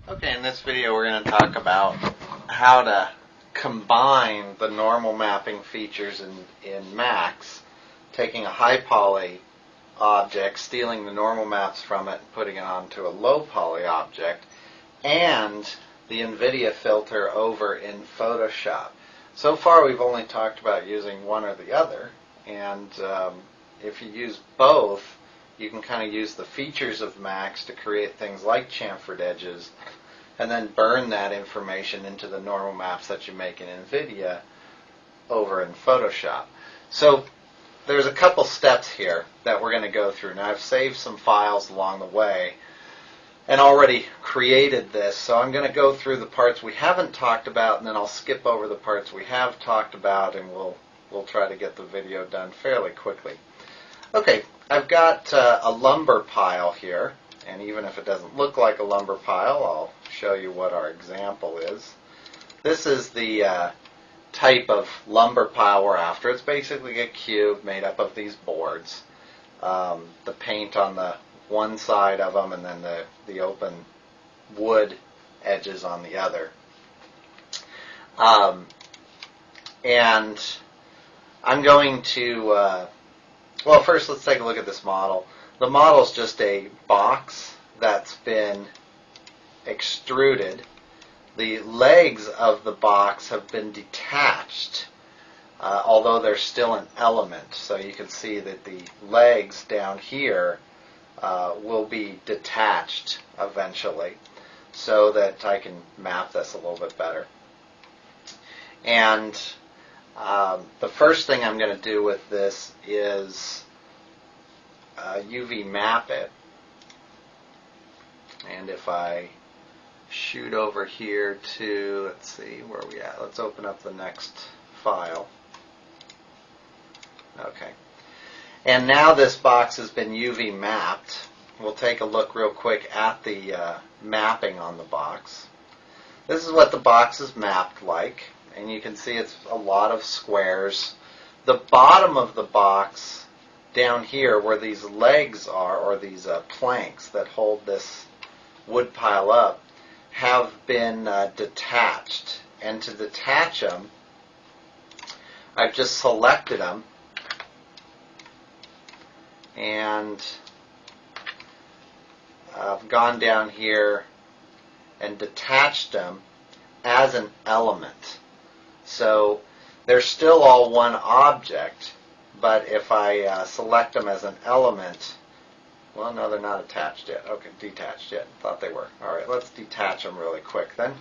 Okay, in this video we're going to talk about how to combine the normal mapping features in Max, taking a high poly object, stealing the normal maps from it, and putting it onto a low poly object, and the NVIDIA filter over in Photoshop. So far we've only talked about using one or the other, and if you use both, you can kind of use the features of Max to create things like chamfered edges, and then burn that information into the normal maps that you make in NVIDIA over in Photoshop. So there's a couple steps here that we're going to go through. Now I've saved some files along the way and already created this, so I'm going to go through the parts we haven't talked about, and then I'll skip over the parts we have talked about, and we'll try to get the video done fairly quickly. Okay, I've got a lumber pile here, and even if it doesn't look like a lumber pile, I'll show you what our example is. This is the type of lumber pile we're after. It's basically a cube made up of these boards. The paint on the one side of them, and then the open wood edges on the other. And I'm going to, well, first let's take a look at this model. The model is just a box that's been extruded. The legs of the box have been detached, although they're still an element. So you can see that the legs down here will be detached eventually, so that I can map this a little bit better. And the first thing I'm going to do with this is UV map it. And if I shoot over here to, let's see, where are we at? Let's open up the next file. Okay. And now this box has been UV mapped. We'll take a look real quick at the mapping on the box. This is what the box is mapped like, and you can see it's a lot of squares. The bottom of the box down here where these legs are, or these planks that hold this wood pile up, have been detached. And to detach them, I've just selected them and I've gone down here and detached them as an element. So they're still all one object, but if I select them as an element, well, no, they're not attached yet. Okay, detached yet. Thought they were. All right, let's detach them really quick then.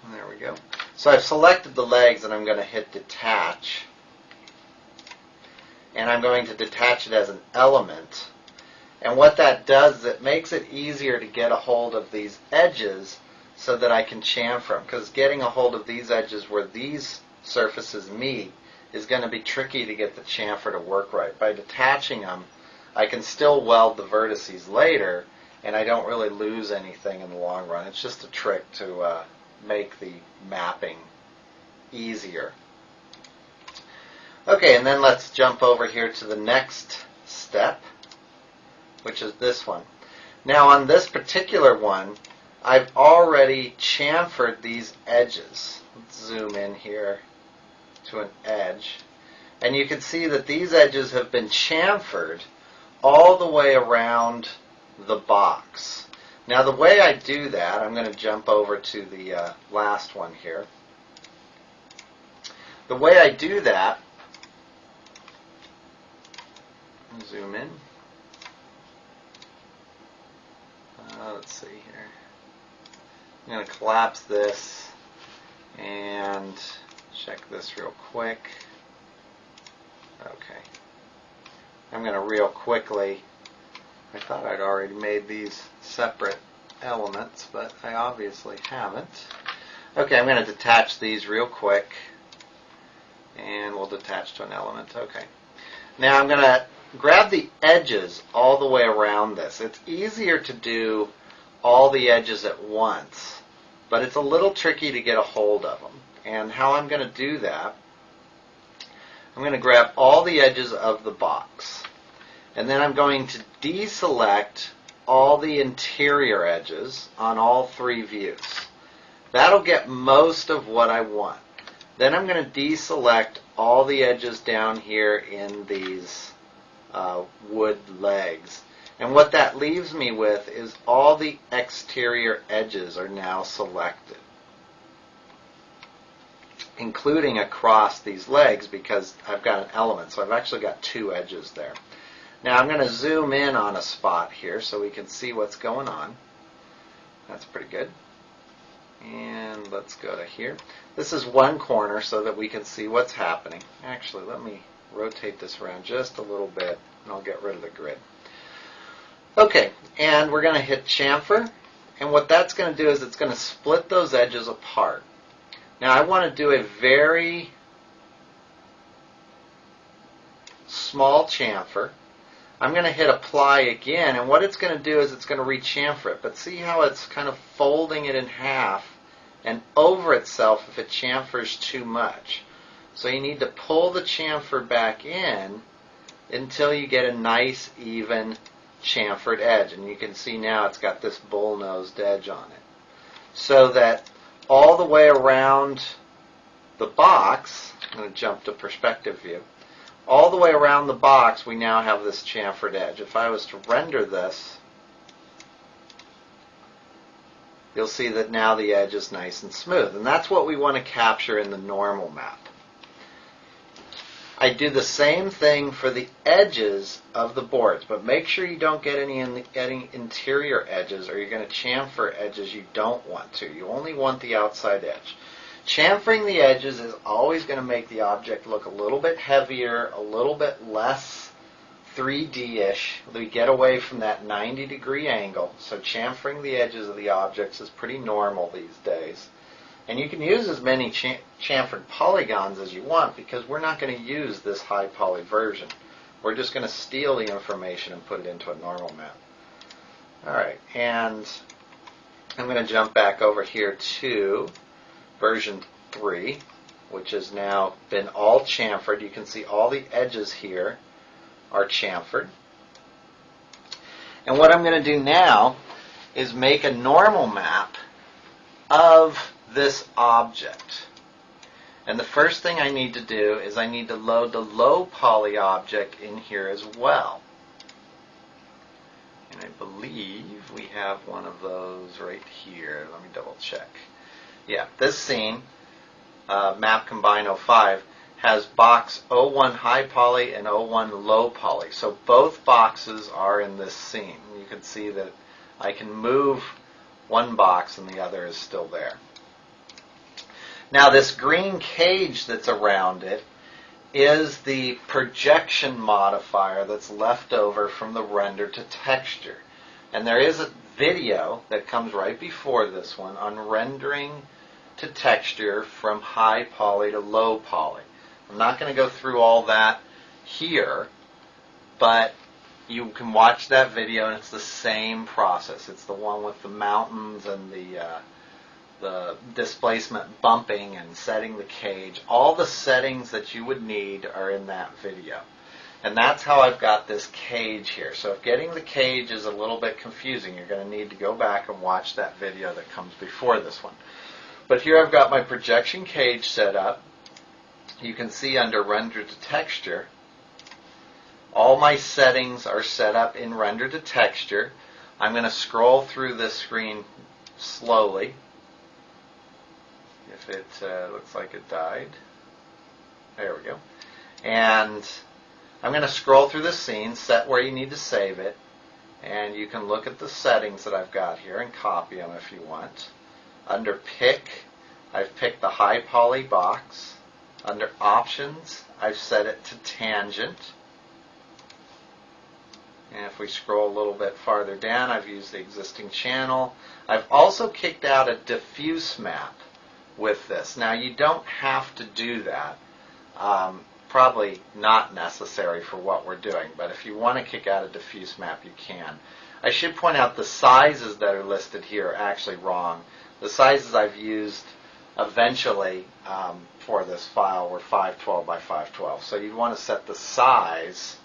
And there we go. So I've selected the legs, and I'm going to hit detach. And I'm going to detach it as an element. And what that does is it makes it easier to get a hold of these edges so that I can chamfer them. Because getting a hold of these edges where these surfaces meet is going to be tricky to get the chamfer to work right. By detaching them, I can still weld the vertices later, and I don't really lose anything in the long run. It's just a trick to make the mapping easier. Okay, and then let's jump over here to the next step, which is this one. Now on this particular one, I've already chamfered these edges. Let's zoom in here to an edge, and you can see that these edges have been chamfered all the way around the box. Now the way I do that, I'm going to jump over to the last one here. The way I do that, zoom in. Let's see here. I'm going to collapse this and check this real quick. Okay. I'm going to real quickly, I thought I'd already made these separate elements, but I obviously haven't. Okay, I'm going to detach these real quick, and we'll detach to an element. Okay. Now I'm going to grab the edges all the way around this. It's easier to do all the edges at once, but it's a little tricky to get a hold of them. And how I'm going to do that, I'm going to grab all the edges of the box, And then I'm going to deselect all the interior edges on all three views. That'll get most of what I want. Then I'm going to deselect all the edges down here in these wood legs. And what that leaves me with is all the exterior edges are now selected, including across these legs because I've got an element. So I've actually got two edges there. Now I'm going to zoom in on a spot here so we can see what's going on. That's pretty good. And let's go to here. This is one corner so that we can see what's happening. Actually, let me rotate this around just a little bit and I'll get rid of the grid. Okay, and we're going to hit chamfer. And what that's going to do is it's going to split those edges apart. Now I want to do a very small chamfer. I'm going to hit apply again, and what it's going to do is it's going to rechamfer it. But see how it's kind of folding it in half and over itself if it chamfers too much. So you need to pull the chamfer back in until you get a nice even chamfered edge. And you can see now it's got this bull-nosed edge on it. So that all the way around the box, I'm going to jump to perspective view, all the way around the box we now have this chamfered edge. If I was to render this, you'll see that now the edge is nice and smooth. And that's what we want to capture in the normal map. I do the same thing for the edges of the boards, but make sure you don't get any interior edges or you're going to chamfer edges you don't want to. You only want the outside edge. Chamfering the edges is always going to make the object look a little bit heavier, a little bit less 3D-ish. We get away from that 90-degree angle, so chamfering the edges of the objects is pretty normal these days. And you can use as many chamfered polygons as you want because we're not going to use this high poly version. We're just going to steal the information and put it into a normal map. Alright, and I'm going to jump back over here to version 3, which has now been all chamfered. You can see all the edges here are chamfered. And what I'm going to do now is make a normal map of this object. And the first thing I need to do is I need to load the low poly object in here as well. And I believe we have one of those right here. Let me double check. Yeah, this scene, Map Combine 05, has box 01 high poly and 01 low poly. So both boxes are in this scene. You can see that I can move one box and the other is still there. Now this green cage that's around it is the projection modifier that's left over from the render to texture. And there is a video that comes right before this one on rendering to texture from high poly to low poly. I'm not going to go through all that here, but you can watch that video and it's the same process. It's the one with the mountains and the displacement bumping and setting the cage. All the settings that you would need are in that video. And that's how I've got this cage here. So if getting the cage is a little bit confusing, you're going to need to go back and watch that video that comes before this one. But here I've got my projection cage set up. You can see under Render to Texture, all my settings are set up in Render to Texture. I'm going to scroll through this screen slowly. If it looks like it died. There we go. And I'm going to scroll through the scene, set where you need to save it, and you can look at the settings that I've got here and copy them if you want. Under Pick, I've picked the high poly box. Under Options, I've set it to Tangent. And if we scroll a little bit farther down, I've used the existing channel. I've also kicked out a diffuse map with this. Now you don't have to do that. Probably not necessary for what we're doing, but if you want to kick out a diffuse map, you can. I should point out the sizes that are listed here are actually wrong. The sizes I've used eventually for this file were 512 by 512. So you'd want to set the size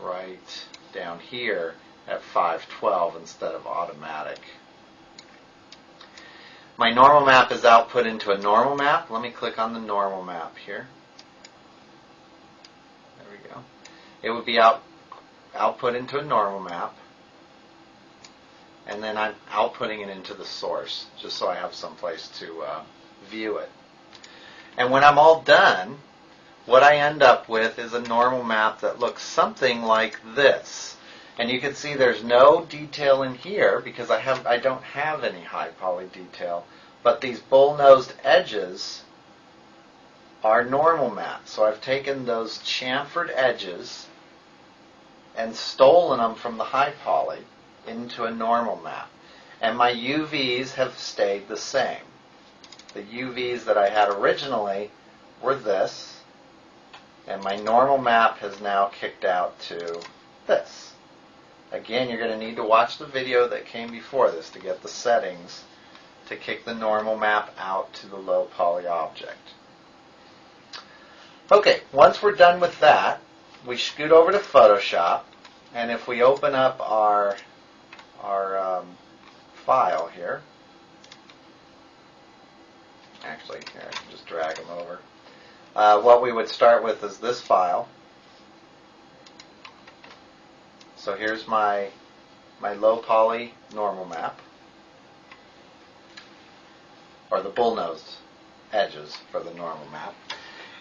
right down here at 512 instead of automatic. My normal map is output into a normal map. Let me click on the normal map here. There we go. It would be output into a normal map. And then I'm outputting it into the source, just so I have some place to view it. And when I'm all done, what I end up with is a normal map that looks something like this. And you can see there's no detail in here because I don't have any high poly detail. But these bull-nosed edges are normal maps. So I've taken those chamfered edges and stolen them from the high poly into a normal map. And my UVs have stayed the same. The UVs that I had originally were this, and my normal map has now kicked out to this. Again, you're going to need to watch the video that came before this to get the settings to kick the normal map out to the low poly object. Okay, once we're done with that, we scoot over to Photoshop, and if we open up our file here, actually, here, I can just drag them over. What we would start with is this file. So here's my low poly normal map, or the bull-nosed edges for the normal map.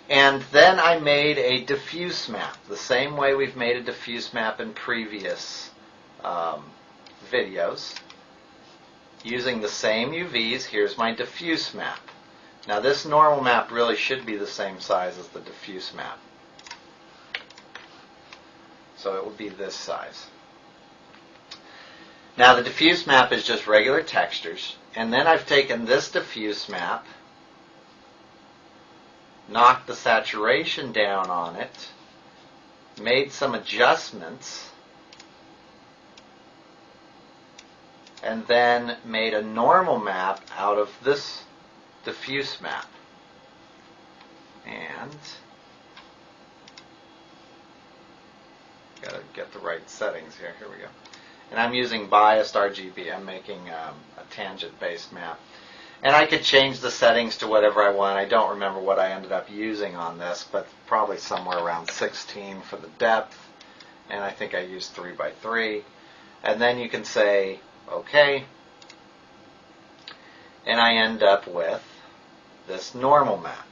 And then I made a diffuse map, the same way we've made a diffuse map in previous videos. Using the same UVs, here's my diffuse map. Now this normal map really should be the same size as the diffuse map. So it would be this size. Now the diffuse map is just regular textures, and then I've taken this diffuse map, knocked the saturation down on it, made some adjustments, and then made a normal map out of this diffuse map. And got to get the right settings here. Here we go. And I'm using biased RGB. I'm making a tangent-based map. And I could change the settings to whatever I want. I don't remember what I ended up using on this, but probably somewhere around 16 for the depth. And I think I used 3x3. And then you can say, OK. And I end up with this normal map.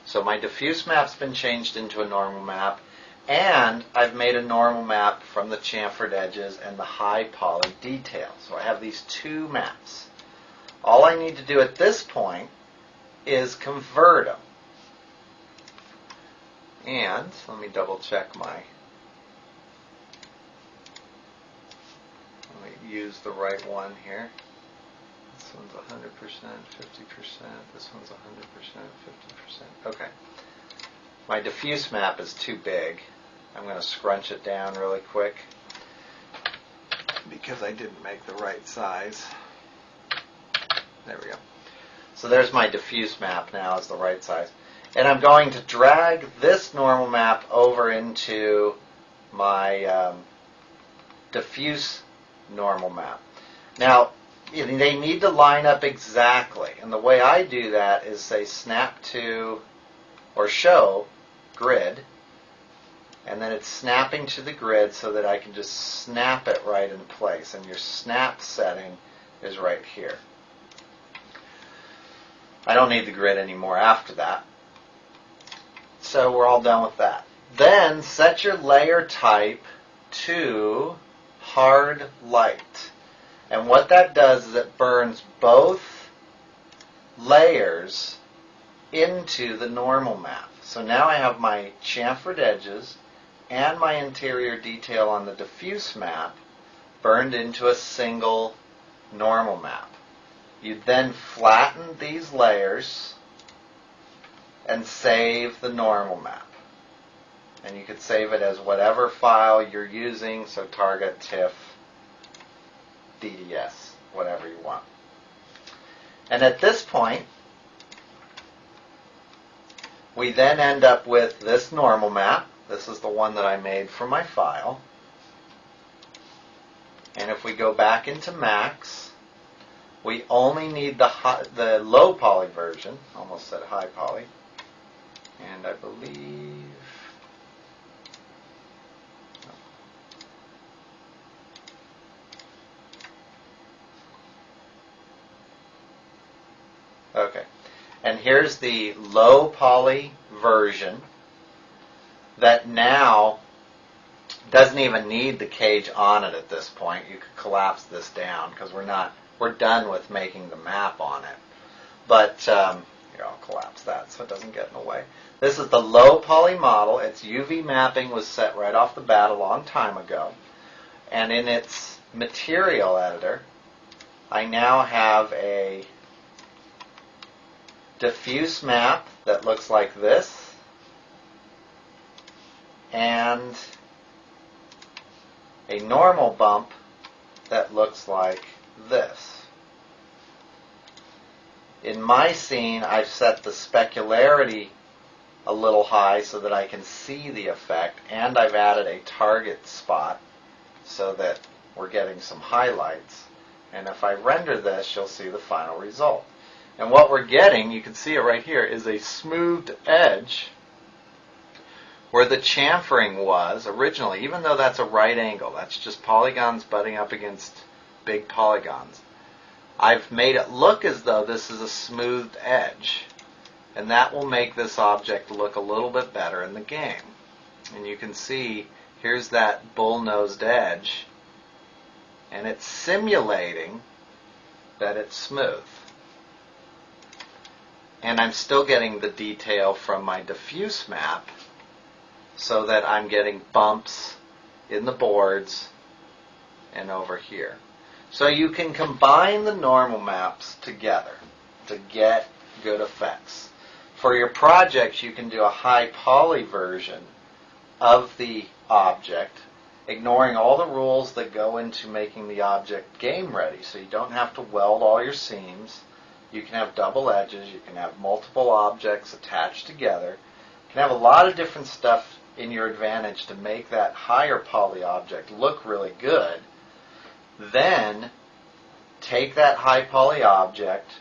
So my diffuse map's been changed into a normal map, and I've made a normal map from the chamfered edges and the high poly detail. So I have these two maps. All I need to do at this point is convert them. And let me double check let me use the right one here. This one's 100%, 50%. This one's 100%, 50%. Okay. My diffuse map is too big. I'm going to scrunch it down really quick because I didn't make the right size. There we go. So there's my diffuse map now as the right size. And I'm going to drag this normal map over into my diffuse normal map. Now, they need to line up exactly. And the way I do that is say snap to or show grid. And then it's snapping to the grid so that I can just snap it right in place. And your snap setting is right here. I don't need the grid anymore after that. So we're all done with that. Then set your layer type to hard light. And what that does is it burns both layers into the normal map. So now I have my chamfered edges and my interior detail on the diffuse map burned into a single normal map. You then flatten these layers and save the normal map. And you could save it as whatever file you're using, so Target, TIFF, DDS, whatever you want. And at this point, we then end up with this normal map. This is the one that I made for my file. And if we go back into Max, we only need the low poly version. Almost said high poly. And I believe... Okay. And here's the low poly version that now doesn't even need the cage on it at this point. You could collapse this down because we're done with making the map on it. But here, I'll collapse that so it doesn't get in the way. This is the low poly model. Its UV mapping was set right off the bat a long time ago. And in its material editor, I now have a diffuse map that looks like this, and a normal bump that looks like this. In my scene, I've set the specularity a little high so that I can see the effect, and I've added a target spot so that we're getting some highlights. And if I render this, you'll see the final result. And what we're getting, you can see it right here, is a smoothed edge where the chamfering was originally, even though that's a right angle, that's just polygons butting up against big polygons. I've made it look as though this is a smoothed edge, and that will make this object look a little bit better in the game. And you can see here's that bull-nosed edge, and it's simulating that it's smooth. And I'm still getting the detail from my diffuse map so that I'm getting bumps in the boards and over here. So you can combine the normal maps together to get good effects. For your projects, you can do a high poly version of the object, ignoring all the rules that go into making the object game ready. So you don't have to weld all your seams. You can have double edges. You can have multiple objects attached together. You can have a lot of different stuff in your advantage to make that higher poly object look really good. Then take that high poly object,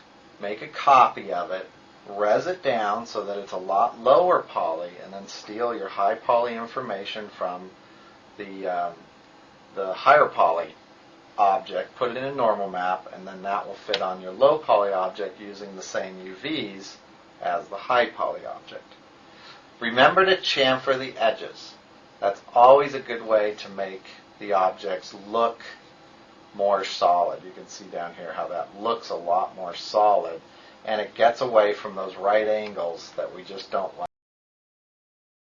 make a copy of it, res it down so that it's a lot lower poly, and then steal your high poly information from the higher poly object, put it in a normal map, and then that will fit on your low poly object using the same UVs as the high poly object. Remember to chamfer the edges. That's always a good way to make the objects look more solid. You can see down here how that looks a lot more solid, and it gets away from those right angles that we just don't like.